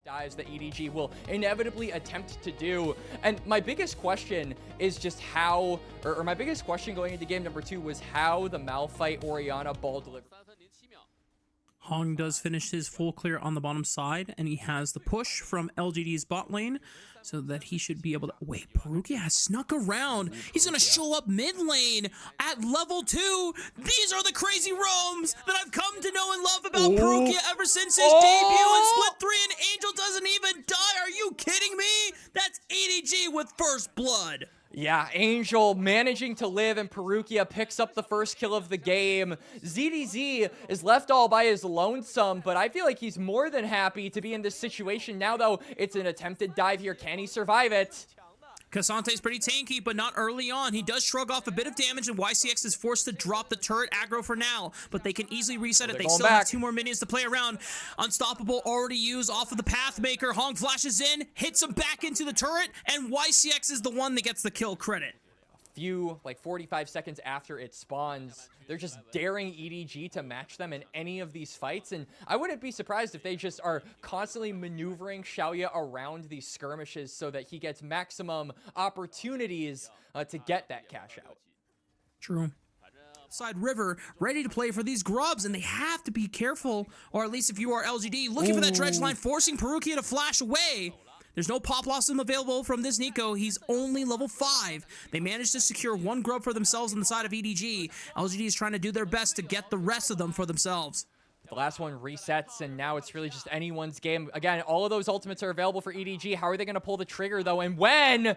dives that EDG will inevitably attempt to do. And my biggest question is just how, or my biggest question going into game number 2 was how the Malphite Orianna ball delivery. Hong does finish his full clear on the bottom side, and he has the push from LGD's bot lane, so that he should be able to... Wait, Perukia has snuck around. He's going to show up mid lane at level 2. These are the crazy roams that I've come to know and love about Perukia ever since his debut in Split 3, and Angel doesn't even die. Are you kidding me? That's EDG with first blood. Yeah, Angel managing to live, and Perukia picks up the first kill of the game. ZDZ is left all by his lonesome, but I feel like he's more than happy to be in this situation now, though. It's an attempted dive here. Can he survive it? Kasante's pretty tanky, but not early on. He does shrug off a bit of damage, and YCX is forced to drop the turret aggro for now, but they can easily reset it. They still have 2 more minions to play around. Unstoppable already used off of the Pathmaker. Hong flashes in, hits him back into the turret, and YCX is the one that gets the kill credit. Few, like 45 seconds after it spawns, they're just daring EDG to match them in any of these fights, and I wouldn't be surprised if they just are constantly maneuvering Xiaoya around these skirmishes so that he gets maximum opportunities to get that cash out. True. Side River ready to play for these grubs, and they have to be careful, or at least if you are LGD, looking for that dredge line, forcing Perukia to flash away. There's no pop blossom available from this Nico. He's only level 5. They managed to secure 1 grub for themselves on the side of EDG. LGD is trying to do their best to get the rest of them for themselves. The last one resets, and now it's really just anyone's game. Again, all of those ultimates are available for EDG. How are they going to pull the trigger, though? And when?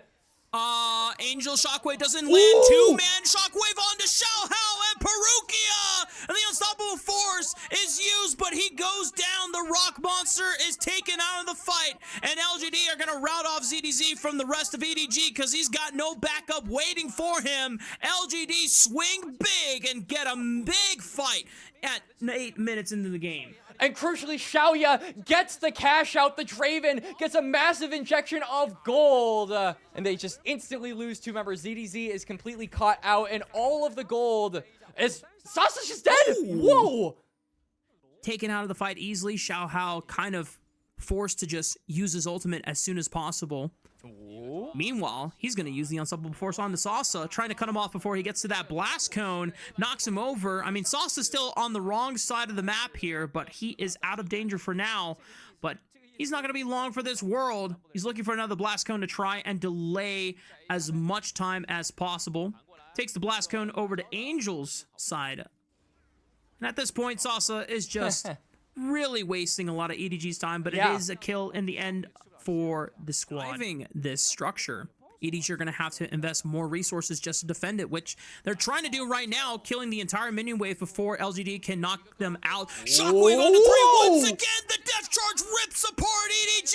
Angel Shockwave doesn't land. 2-man Shockwave onto Xiaohao and Perukia! And the Unstoppable Force is used, but he goes down. The Rock Monster is taken out of the fight, and LGD are going to rout off ZDZ from the rest of EDG because he's got no backup waiting for him. LGD swing big and get a big fight at 8 minutes into the game. And crucially, Xiaoya gets the cash out. The Draven gets a massive injection of gold. And they just instantly lose 2 members. ZDZ is completely caught out. And all of the gold is... Sasa's just dead! Whoa! Taken out of the fight easily. Xiaohao kind of forced to just use his ultimate as soon as possible. Meanwhile, he's going to use the Unstoppable Force on the Sasa, trying to cut him off before he gets to that blast cone, knocks him over. I mean, Sasa's still on the wrong side of the map here, but he is out of danger for now. But he's not going to be long for this world. He's looking for another blast cone to try and delay as much time as possible. Takes the blast cone over to Angel's side. And at this point, Sasa is just really wasting a lot of EDG's time, but it is a kill in the end for the squad. Driving this structure, EDG are going to have to invest more resources just to defend it, which they're trying to do right now, killing the entire minion wave before LGD can knock them out. Shockwave on the 3 once again. The death charge rips apart EDG,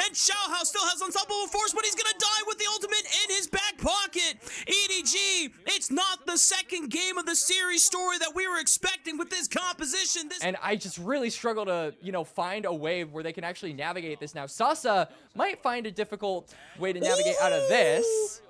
and Xiaohao still has Unstoppable Force, but he's going to die with the ultimate in his back pocket. EDG, it's not the second game of the series story that we were expecting with this composition. And I just really struggle to, you know, find a way where they can actually navigate this now. Sasa might find a difficult way to navigate out of this.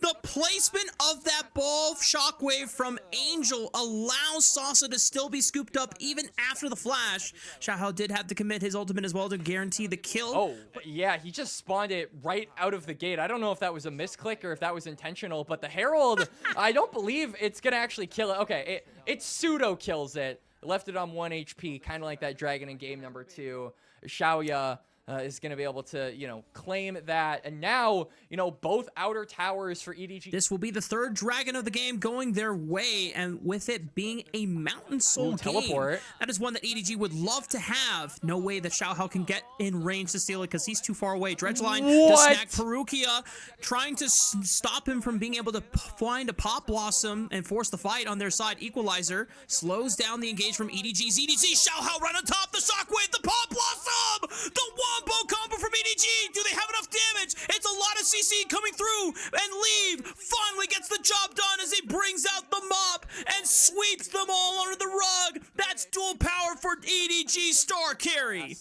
The placement of that ball Shockwave from Angel allows Sasa to still be scooped up even after the flash. Xiaohao did have to commit his ultimate as well to guarantee the kill. Oh, yeah, he just spawned it right out of the gate. I don't know if that was a misclick or if that was intentional, but the Herald, I don't believe it's going to actually kill it. Okay, it pseudo kills it. Left it on 1 HP, kind of like that dragon in game number 2. Xiaoya is going to be able to, you know, claim that. And now, you know, both outer towers for EDG. This will be the 3rd dragon of the game going their way, and with it being a Mountain Soul teleport, that is one that EDG would love to have. No way that Xiaohao can get in range to steal it because he's too far away. Dredgeline to snag Perukia, trying to stop him from being able to find a Pop Blossom and force the fight on their side. Equalizer slows down the engage from EDG. ZDZ, Xiaohao right on top, the Shockwave, the Pop Blossom, the Wombo combo from EDG. Do they have enough damage? It's a lot of CC coming through, and Leave finally gets the job done as he brings out the mop and sweeps them all under the rug. That's dual power for EDG star carry.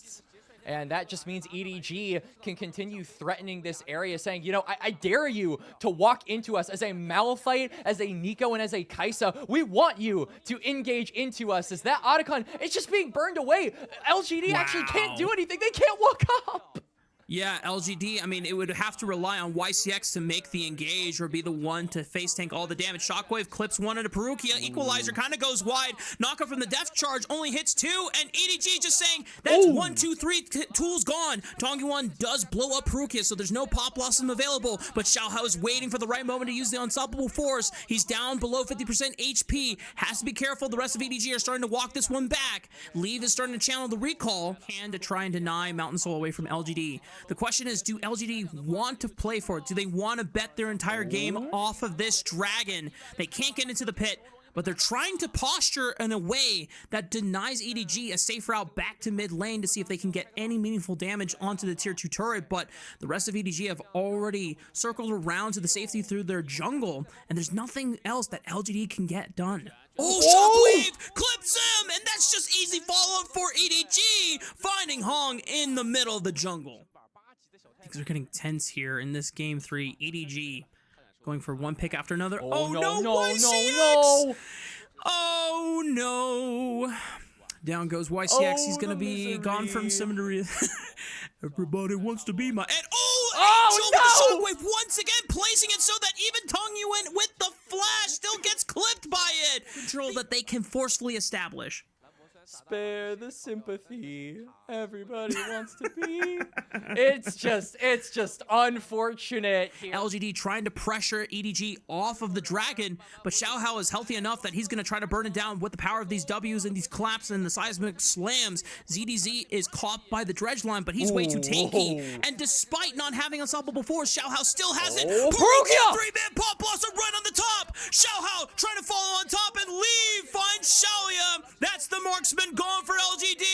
And that just means EDG can continue threatening this area, saying, you know, I dare you to walk into us as a Malphite, as a Nico, and as a Kaisa. We want you to engage into us. As that Otacon is just being burned away. LGD actually can't do anything. They can't walk up. Yeah, LGD, I mean, it would have to rely on YCX to make the engage or be the one to face tank all the damage. Shockwave clips one into Perukia. Equalizer kind of goes wide. Knockoff from the depth charge only hits 2, and EDG just saying, that's 1, 2, 3 tools gone. Tonggyuan does blow up Perukia, so there's no pop blossom available, but Xiaohao is waiting for the right moment to use the unstoppable force. He's down below 50% HP. Has to be careful. The rest of EDG are starting to walk this one back. Leave is starting to channel the recall and to try and deny Mountain Soul away from LGD. The question is, do LGD want to play for it? Do they want to bet their entire game off of this dragon? They can't get into the pit, but they're trying to posture in a way that denies EDG a safe route back to mid lane to see if they can get any meaningful damage onto the tier 2 turret, but the rest of EDG have already circled around to the safety through their jungle, and there's nothing else that LGD can get done. Oh, Shockwave clips him, and that's just easy follow-up for EDG, finding Hong in the middle of the jungle. Things are getting tense here in this game 3. EDG going for one pick after another. Oh no, YCX! Oh no! Down goes YCX. He's gonna be gone from Seminary. Everybody wants to be my. And Angel with the Shockwave once again, placing it so that even Tonggyuan with the flash still gets clipped by it. Control that they can forcefully establish. Spare the sympathy. Everybody wants to be. It's just unfortunate here. LGD trying to pressure EDG off of the dragon, but Xiaohao is healthy enough that he's going to try to burn it down with the power of these W's and these claps and the seismic slams. ZDZ is caught by the dredge line, but he's way too tanky. And despite not having unstoppable force, Xiaohao still has it. Perukia! 3-man pop blossom right on the top. Xiaohao trying to follow on top and leave. Finds Xiaoya. That's the marksman gone for LGD,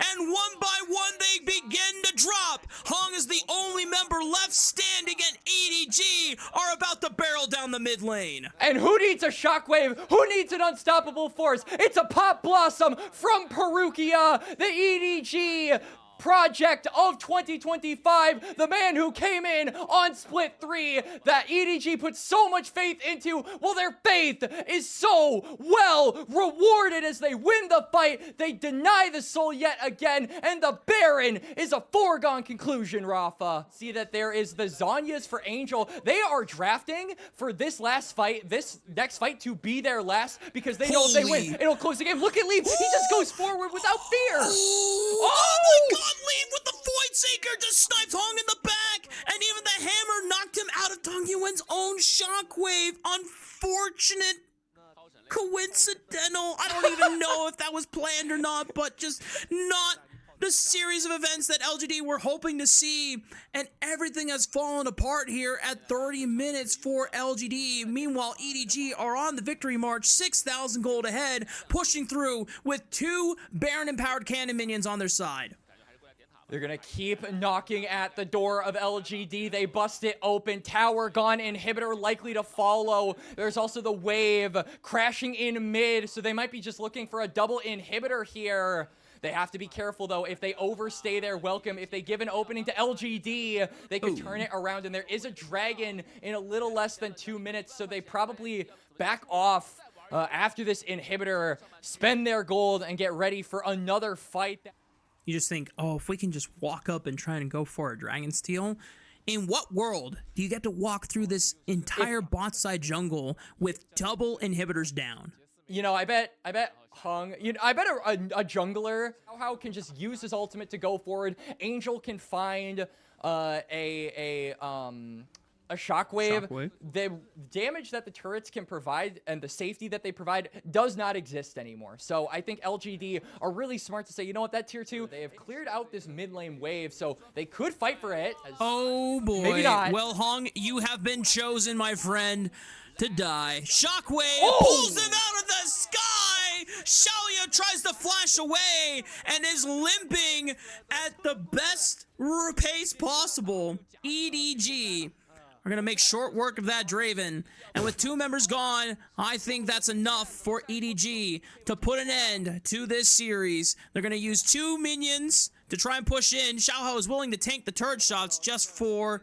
and one by one they begin to drop. Hong is the only member left standing, and EDG are about to barrel down the mid lane. And who needs a shockwave? Who needs an unstoppable force? It's a pop blossom from Perukia, the EDG project of 2025, the man who came in on split 3 that EDG put so much faith into. Well, their faith is so well rewarded as they win the fight. They deny the soul yet again, and the Baron is a foregone conclusion, Rafa. See that there is the Zanyas for Angel. They are drafting for this last fight, this next fight to be their last, because they know if they win, it'll close the game. Look at Leaf. He just goes forward without fear. Oh my god! Leave with the Void Seeker, just sniped Hong in the back, and even the hammer knocked him out of Tonggyuan's own shockwave. Unfortunate, coincidental. I don't even know if that was planned or not, but just not the series of events that LGD were hoping to see, and everything has fallen apart here at 30 minutes for LGD. Meanwhile, EDG are on the victory march, 6,000 gold ahead, pushing through with 2 Baron-empowered cannon minions on their side. They're gonna keep knocking at the door of LGD. They bust it open. Tower gone. Inhibitor likely to follow. There's also the wave crashing in mid, so they might be just looking for a double inhibitor here. They have to be careful, though. If they overstay their welcome, if they give an opening to LGD, they could turn it around. And there is a dragon in a little less than 2 minutes, so they probably back off after this inhibitor, spend their gold, and get ready for another fight. You just think, oh, if we can just walk up and try and go for a Dragon Steel. In what world do you get to walk through this entire bot side jungle with double inhibitors down? You know, I bet Hung, I bet a jungler how can just use his ultimate to go forward. Angel can find a shockwave. The damage that the turrets can provide and the safety that they provide does not exist anymore. So I think LGD are really smart to say, you know what, that tier 2, they have cleared out this mid lane wave, so they could fight for it. Oh boy. Maybe not. Well, Hong, you have been chosen, my friend, to die. Shockwave pulls him out of the sky. Xiaoya tries to flash away and is limping at the best pace possible. EDG are going to make short work of that Draven. And with 2 members gone, I think that's enough for EDG to put an end to this series. They're going to use 2 minions to try and push in. Xiaohao is willing to tank the turret shots just for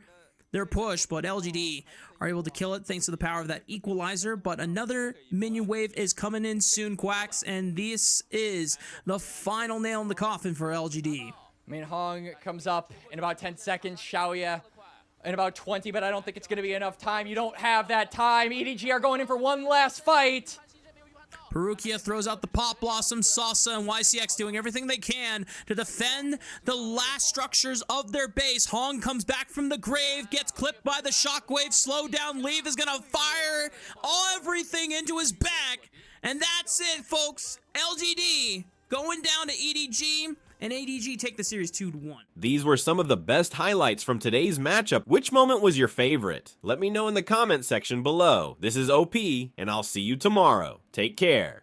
their push, but LGD are able to kill it thanks to the power of that equalizer. But another minion wave is coming in soon, Quacks, and this is the final nail in the coffin for LGD. I mean, Hong comes up in about 10 seconds. Xiaoya in about 20, but I don't think it's going to be enough time. You don't have that time. EDG are going in for one last fight. Perukia throws out the Pop Blossom, Salsa, and YCX doing everything they can to defend the last structures of their base. Hong comes back from the grave, gets clipped by the shockwave, slow down, Leave is gonna fire everything into his back. And that's it, folks. LGD going down to EDG, and ADG take the series 2-1. These were some of the best highlights from today's matchup. Which moment was your favorite? Let me know in the comment section below. This is OP, and I'll see you tomorrow. Take care.